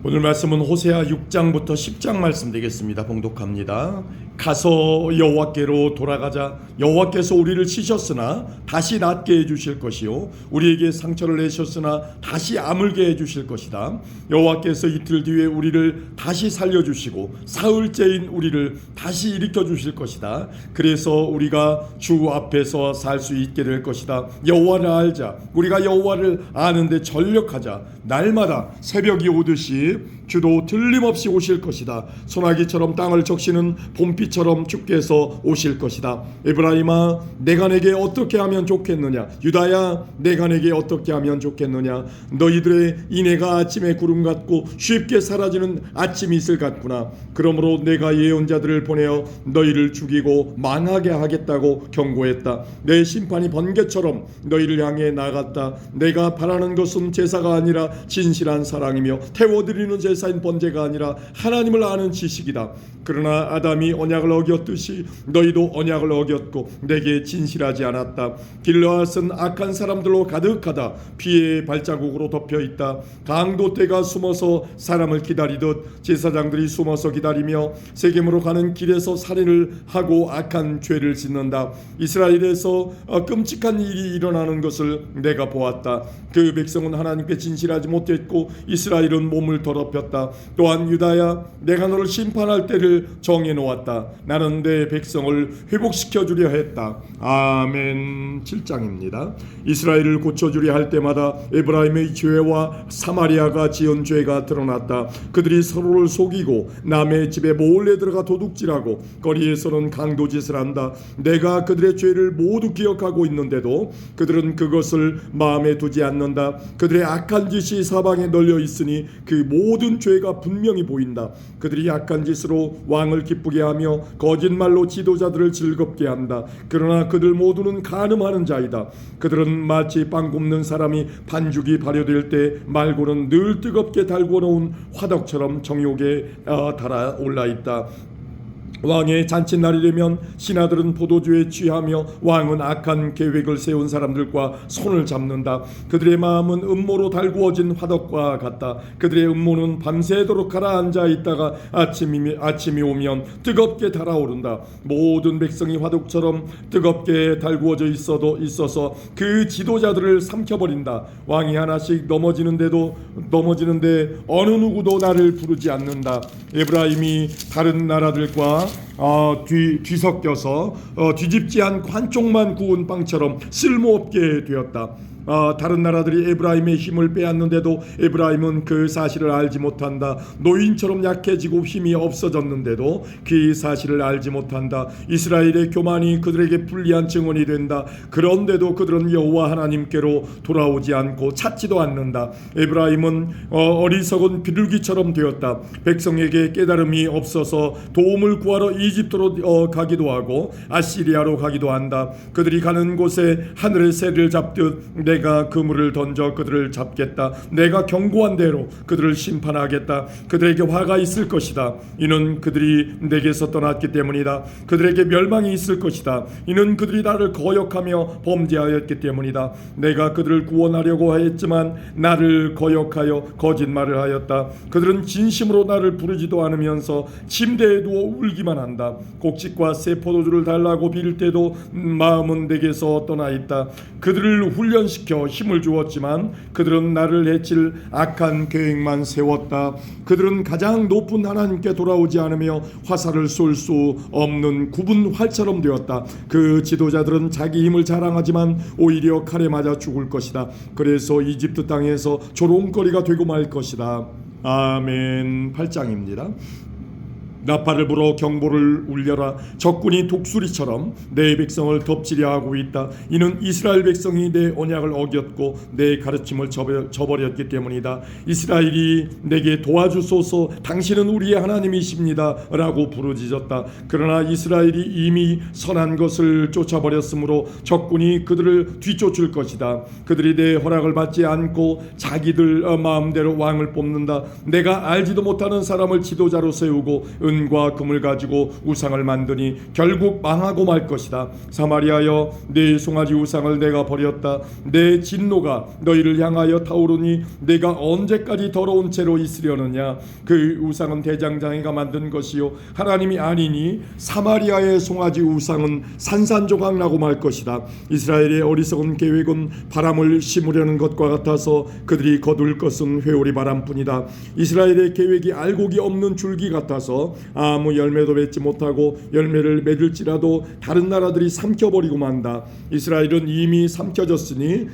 오늘 말씀은 호세아 6장부터 10장 말씀 되겠습니다. 봉독합니다. 가서 여호와께로 돌아가자. 여호와께서 우리를 치셨으나 다시 낫게 해주실 것이요 우리에게 상처를 내셨으나 다시 아물게 해주실 것이다. 여호와께서 이틀 뒤에 우리를 다시 살려주시고 사흘째인 우리를 다시 일으켜 주실 것이다. 그래서 우리가 주 앞에서 살 수 있게 될 것이다. 여호와를 알자. 우리가 여호와를 아는데 전력하자. 날마다 새벽이 오듯이 주도 틀림없이 오실 것이다. 소나기처럼 땅을 적시는 봄비처럼 주께서 오실 것이다. 에브라임아, 내가 내게 어떻게 하면 좋겠느냐? 유다야, 내가 내게 어떻게 하면 좋겠느냐? 너희들의 인애가 아침의 구름 같고 쉽게 사라지는 아침 이슬 같구나. 그러므로 내가 예언자들을 보내어 너희를 죽이고 망하게 하겠다고 경고했다. 내 심판이 번개처럼 너희를 향해 나갔다. 내가 바라는 것은 제사가 아니라 진실한 사랑이며 태워드리는 제사인 번제가 아니라 하나님을 아는 지식이다. 그러나 아담이 언약을 어겼듯이 너희도 언약을 어겼고 내게 진실하지 않았다. 길르앗은 악한 사람들로 가득하다. 피의 발자국으로 덮여있다. 강도떼가 숨어서 사람을 기다리듯 제사장들이 숨어서 기다리며 세겜으로 가는 길에서 살인을 하고 악한 죄를 짓는다. 이스라엘에서 끔찍한 일이 일어나는 것을 내가 보았다. 그 백성은 하나님께 진실하지 못했고 이스라엘은 몸을 더럽혔다. 또한 유다야, 내가 너를 심판할 때를 정해놓았다. 나는 내 백성을 회복시켜 주려 했다. 아멘. 7장입니다. 이스라엘을 고쳐주려 할 때마다 에브라임의 죄와 사마리아가 지은 죄가 드러났다. 그들이 서로를 속이고 남의 집에 몰래 들어가 도둑질하고 거리에서는 강도짓을 한다. 내가 그들의 죄를 모두 기억하고 있는데도 그들은 그것을 마음에 두지 않는다. 그들의 악한 짓이 사방에 널려 있으니 그 모든 죄가 분명히 보인다. 그들이 악한 짓으로 왕을 기쁘게 하며 거짓말로 지도자들을 즐겁게 한다. 그러나 그들 모두는 간음하는 자이다. 그들은 마치 빵 굽는 사람이 반죽이 발효될 때 말고는 늘 뜨겁게 달궈 놓은 화덕처럼 정욕에 달아올라 있다. 왕의 잔칫날이 되면 신하들은 포도주에 취하며 왕은 악한 계획을 세운 사람들과 손을 잡는다. 그들의 마음은 음모로 달구어진 화덕과 같다. 그들의 음모는 밤새도록 가라앉아 있다가 아침이 오면 뜨겁게 달아오른다. 모든 백성이 화덕처럼 뜨겁게 달구어져 있어서 그 지도자들을 삼켜버린다. 왕이 하나씩 넘어지는데 어느 누구도 나를 부르지 않는다. 에브라임이 다른 나라들과 뒤섞여서 뒤집지 않고 한쪽만 구운 빵처럼 쓸모없게 되었다. 다른 나라들이 에브라임의 힘을 빼앗는데도 에브라임은 그 사실을 알지 못한다. 노인처럼 약해지고 힘이 없어졌는데도 그 사실을 알지 못한다. 이스라엘의 교만이 그들에게 불리한 증언이 된다. 그런데도 그들은 여호와 하나님께로 돌아오지 않고 찾지도 않는다. 에브라임은 어리석은 비둘기처럼 되었다. 백성에게 깨달음이 없어서 도움을 구하러 이집트로 가기도 하고 아시리아로 가기도 한다. 그들이 가는 곳에 하늘의 새를 잡듯 내가 그물을 던져 그들을 잡겠다. 내가 경고한 대로 그들을 심판하겠다. 그들에게 화가 있을 것이다. 이는 그들이 내게서 떠났기 때문이다. 그들에게 멸망이 있을 것이다. 이는 그들이 나를 거역하며 범죄하였기 때문이다. 내가 그들을 구원하려고 했지만 나를 거역하여 거짓말을 하였다. 그들은 진심으로 나를 부르지도 않으면서 침대에 누워 울기만 한다. 곡식과 새 포도주를 달라고 빌 때도 마음은 내게서 떠나 있다. 그들을 훈련시켜 힘을 주었지만 그들은 나를 해칠 악한 계획만 세웠다. 그들은 가장 높은 하나님께 돌아오지 않으며 화살을 쏠 수 없는 굽은 활처럼 되었다. 그 지도자들은 자기 힘을 자랑하지만 오히려 칼에 맞아 죽을 것이다. 그래서 이집트 땅에서 조롱거리가 되고 말 것이다. 아멘. 8장입니다. 나팔을 불어 경보를 울려라. 적군이 독수리처럼 내 백성을 덮치려 하고 있다. 이는 이스라엘 백성이 내 언약을 어겼고 내 가르침을 저버렸기 때문이다. 이스라엘이 내게 도와주소서, 당신은 우리의 하나님이십니다 라고 부르짖었다. 그러나 이스라엘이 이미 선한 것을 쫓아버렸으므로 적군이 그들을 뒤쫓을 것이다. 그들이 내 허락을 받지 않고 자기들 마음대로 왕을 뽑는다. 내가 알지도 못하는 사람을 지도자로 세우고 은과 금을 가지고 우상을 만드니 결국 망하고 말 것이다. 사마리아여, 내 송아지 우상을 내가 버렸다. 내 진노가 너희를 향하여 타오르니 내가 언제까지 더러운 채로 있으려느냐. 그 우상은 대장장이가 만든 것이요 하나님이 아니니 사마리아의 송아지 우상은 산산조각 나고 말 것이다. 이스라엘의 어리석은 계획은 바람을 심으려는 것과 같아서 그들이 거둘 것은 회오리 바람뿐이다. 이스라엘의 계획이 알곡이 없는 줄기 같아서 아무 열매도 맺지 못하고 열매를 맺을지라도 다른 나라들이 삼켜버리고 만다. 이스라엘은 이미 삼켜졌으니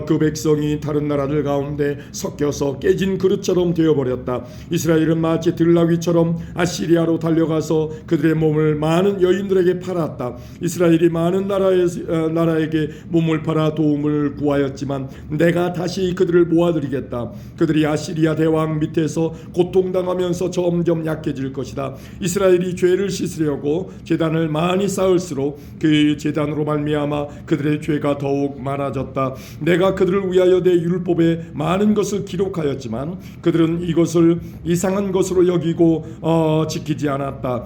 그 백성이 다른 나라들 가운데 섞여서 깨진 그릇처럼 되어버렸다. 이스라엘은 마치 들나귀처럼 아시리아로 달려가서 그들의 몸을 많은 여인들에게 팔았다. 이스라엘이 많은 나라에게 몸을 팔아 도움을 구하였지만 내가 다시 그들을 모아드리겠다. 그들이 아시리아 대왕 밑에서 고통당하면서 점점 약해질 것이다. 이스라엘이 죄를 씻으려고 제단을 많이 쌓을수록 그 제단으로 말미암아 그들의 죄가 더욱 많아졌다. 내가 그들을 위하여 내 율법에 많은 것을 기록하였지만 그들은 이것을 이상한 것으로 여기고 지키지 않았다.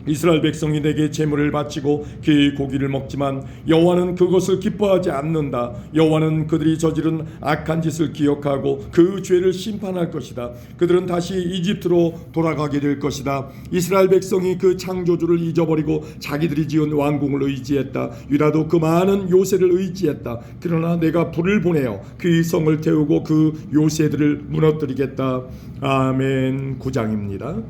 이스라엘 백성이 내게 제물을 바치고 그 고기를 먹지만 여호와는 그것을 기뻐하지 않는다. 여호와는 그들이 저지른 악한 짓을 기억하고 그 죄를 심판할 것이다. 그들은 다시 이집트로 돌아가게 될 것이다. 이스라엘 백성이 그 창조주를 잊어버리고 자기들이 지은 왕궁을 의지했다. 유다도 그 많은 요새를 의지했다. 그러나 내가 불을 보내어 그 성을 태우고 그 요새들을 무너뜨리겠다. 아멘. 9장입니다.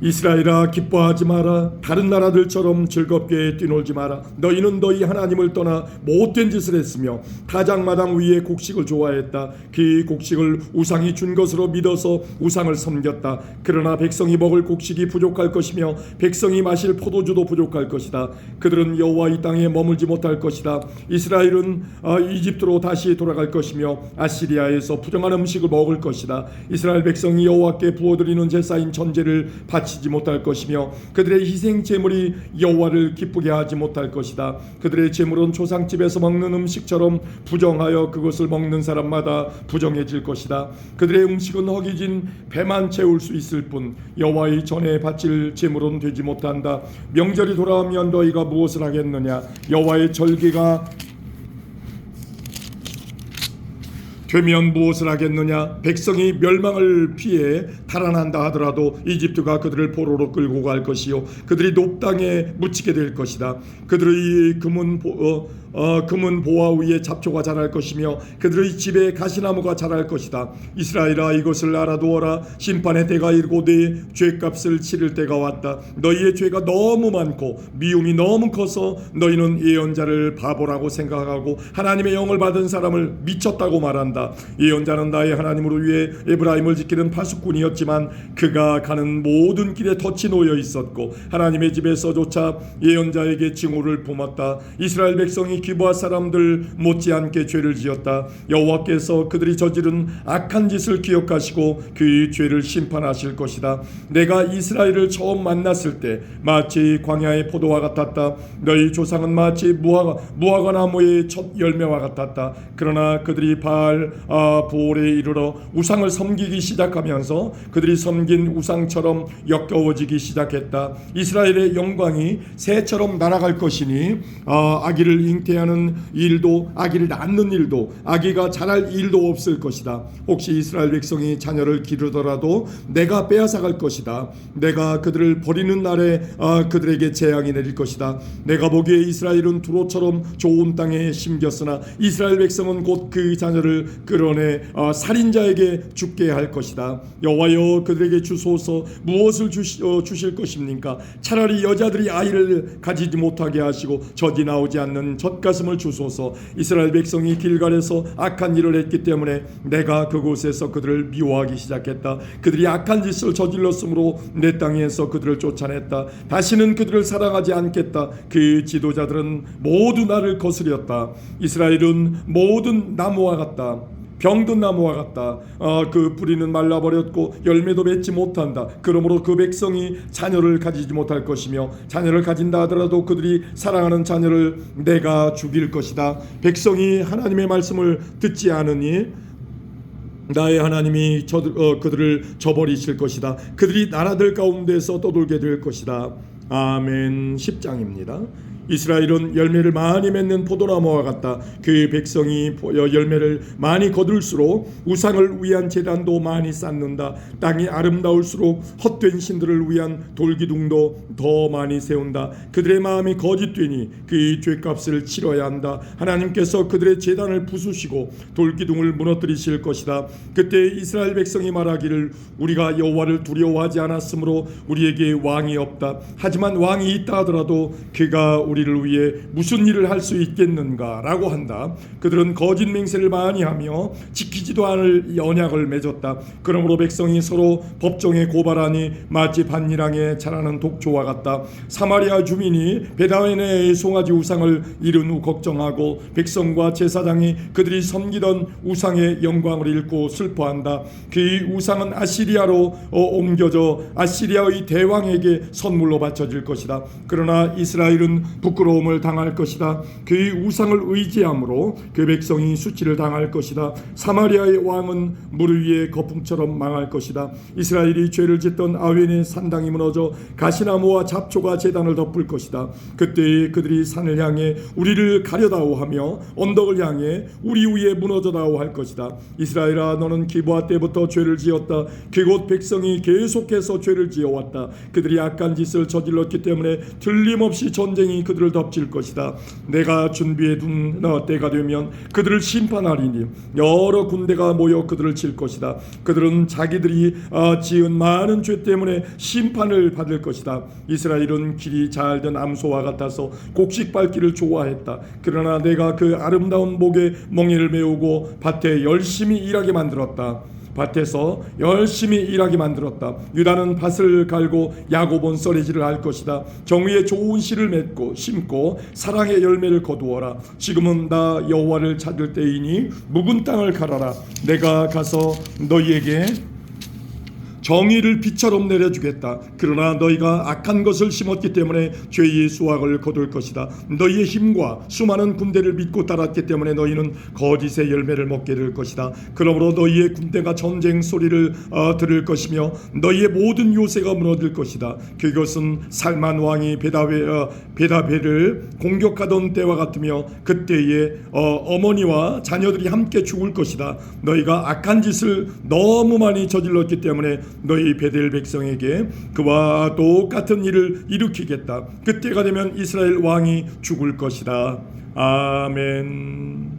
이스라엘아, 기뻐하지 마라. 다른 나라들처럼 즐겁게 뛰놀지 마라. 너희는 너희 하나님을 떠나 못된 짓을 했으며 타작마당 위에 곡식을 좋아했다. 그 곡식을 우상이 준 것으로 믿어서 우상을 섬겼다. 그러나 백성이 먹을 곡식이 부족할 것이며 백성이 마실 포도주도 부족할 것이다. 그들은 여호와 이 땅에 머물지 못할 것이다. 이스라엘은 이집트로 다시 돌아갈 것이며 아시리아에서 부정한 음식을 먹을 것이다. 이스라엘 백성이 여호와께 부어드리는 제사인 전제를 바치지 못할 것이며 그들의 희생 제물이 여호와를 기쁘게 하지 못할 것이다. 그들의 제물은 조상집에서 먹는 음식처럼 부정하여 그것을 먹는 사람마다 부정해질 것이다. 그들의 음식은 허기진 배만 채울 수 있을 뿐 여호와의 전에 바칠 제물은 되지 못한다. 명절이 돌아오면 너희가 무엇을 하겠느냐? 여호와의 절기가 되면 무엇을 하겠느냐? 백성이 멸망을 피해 달아난다 하더라도 이집트가 그들을 포로로 끌고 갈 것이요 그들이 녹당에 묻히게 될 것이다. 그들의 금은 보화 위에 잡초가 자랄 것이며 그들의 집에 가시나무가 자랄 것이다. 이스라엘아, 이것을 알아두어라. 심판의 때가 이르고 네 죄값을 치를 때가 왔다. 너희의 죄가 너무 많고 미움이 너무 커서 너희는 예언자를 바보라고 생각하고 하나님의 영을 받은 사람을 미쳤다고 말한다. 예언자는 나의 하나님으로 위해 에브라임을 지키는 파수꾼이었지만 그가 가는 모든 길에 덫이 놓여 있었고 하나님의 집에서조차 예언자에게 징후를 품었다. 이스라엘 백성이 기브아 사람들 못지않게 죄를 지었다. 여호와께서 그들이 저지른 악한 짓을 기억하시고 그 죄를 심판하실 것이다. 내가 이스라엘을 처음 만났을 때 마치 광야의 포도와 같았다. 너희 조상은 마치 무화과 나무의 첫 열매와 같았다. 그러나 그들이 보올에 이르러 우상을 섬기기 시작하면서 그들이 섬긴 우상처럼 역겨워지기 시작했다. 이스라엘의 영광이 새처럼 날아갈 것이니 아기를 잉태하는 일도 아기를 낳는 일도 아기가 자랄 일도 없을 것이다. 혹시 이스라엘 백성이 자녀를 기르더라도 내가 빼앗아갈 것이다. 내가 그들을 버리는 날에 그들에게 재앙이 내릴 것이다. 내가 보기에 이스라엘은 두로처럼 좋은 땅에 심겼으나 이스라엘 백성은 곧 그 자녀를 끌어내 살인자에게 죽게 할 것이다. 여호와여, 그들에게 주소서. 무엇을 주실 것입니까? 차라리 여자들이 아이를 가지지 못하게 하시고 젖이 나오지 않는 젖가슴을 주소서. 이스라엘 백성이 길갈에서 악한 일을 했기 때문에 내가 그곳에서 그들을 미워하기 시작했다. 그들이 악한 짓을 저질렀으므로 내 땅에서 그들을 쫓아냈다. 다시는 그들을 사랑하지 않겠다. 그 지도자들은 모두 나를 거스렸다. 이스라엘은 모든 나무와 같다. 병든 나무와 같다. 그 뿌리는 말라버렸고 열매도 맺지 못한다. 그러므로 그 백성이 자녀를 가지지 못할 것이며 자녀를 가진다 하더라도 그들이 사랑하는 자녀를 내가 죽일 것이다. 백성이 하나님의 말씀을 듣지 않으니 나의 하나님이 그들을 저버리실 것이다. 그들이 나라들 가운데서 떠돌게 될 것이다. 아멘. 10장입니다. 이스라엘은 열매를 많이 맺는 포도나무와 같다. 그 백성이 열매를 많이 거둘수록 우상을 위한 제단도 많이 쌓는다. 땅이 아름다울수록 헛된 신들을 위한 돌기둥도 더 많이 세운다. 그들의 마음이 거짓되니 그 죄값을 치러야 한다. 하나님께서 그들의 제단을 부수시고 돌기둥을 무너뜨리실 것이다. 그때 이스라엘 백성이 말하기를 우리가 여호와를 두려워하지 않았으므로 우리에게 왕이 없다. 하지만 왕이 있다 하더라도 그가 우리를 위해 무슨 일을 할 수 있겠는가 라고 한다. 그들은 거짓 맹세를 많이 하며 지키지도 않을 언약을 맺었다. 그러므로 백성이 서로 법정에 고발하니 마치 밭일항에 자라는 독초와 같다. 사마리아 주민이 베다웬의 송아지 우상을 이룬 후 걱정하고 백성과 제사장이 그들이 섬기던 우상의 영광을 잃고 슬퍼한다. 그 우상은 아시리아로 옮겨져 아시리아의 대왕에게 선물로 바쳐질 것이다. 그러나 이스라엘은 부끄러움을 당할 것이다. 그의 우상을 의지함으로 그 백성이 수치를 당할 것이다. 사마리아의 왕은 물 위에 거품처럼 망할 것이다. 이스라엘이 죄를 짓던 아웬의 산당이 무너져 가시나무와 잡초가 제단을 덮을 것이다. 그때 그들이 산을 향해 우리를 가려다오 하며 언덕을 향해 우리 위에 무너져다오 할 것이다. 이스라엘아, 너는 기브아 때부터 죄를 지었다. 그곳 백성이 계속해서 죄를 지어왔다. 그들이 악한 짓을 저질렀기 때문에 틀림없이 전쟁이 그들을 덮칠 것이다. 내가 준비해둔 때가 되면 그들을 심판하리니 여러 군대가 모여 그들을 칠 것이다. 그들은 자기들이 지은 많은 죄 때문에 심판을 받을 것이다. 이스라엘은 길이 잘된 암소와 같아서 곡식 밟기를 좋아했다. 그러나 내가 그 아름다운 목에 멍에를 메우고 밭에 열심히 일하게 만들었다. 밭에서 열심히 일하게 만들었다. 유다는 밭을 갈고 야곱은 썰매질을 할 것이다. 정의의 좋은 씨를 맺고 심고 사랑의 열매를 거두어라. 지금은 나 여호와를 찾을 때이니 묵은 땅을 갈아라. 내가 가서 너희에게 정의를 비처럼 내려주겠다. 그러나 너희가 악한 것을 심었기 때문에 죄의 수확을 거둘 것이다. 너희의 힘과 수많은 군대를 믿고 따랐기 때문에 너희는 거짓의 열매를 먹게 될 것이다. 그러므로 너희의 군대가 전쟁 소리를 들을 것이며 너희의 모든 요새가 무너질 것이다. 그것은 살만 왕이 베다베를 공격하던 때와 같으며 그때에 어머니와 자녀들이 함께 죽을 것이다. 너희가 악한 짓을 너무 많이 저질렀기 때문에 너희 베델 백성에게 그와 똑같은 일을 일으키겠다. 그때가 되면 이스라엘 왕이 죽을 것이다. 아멘.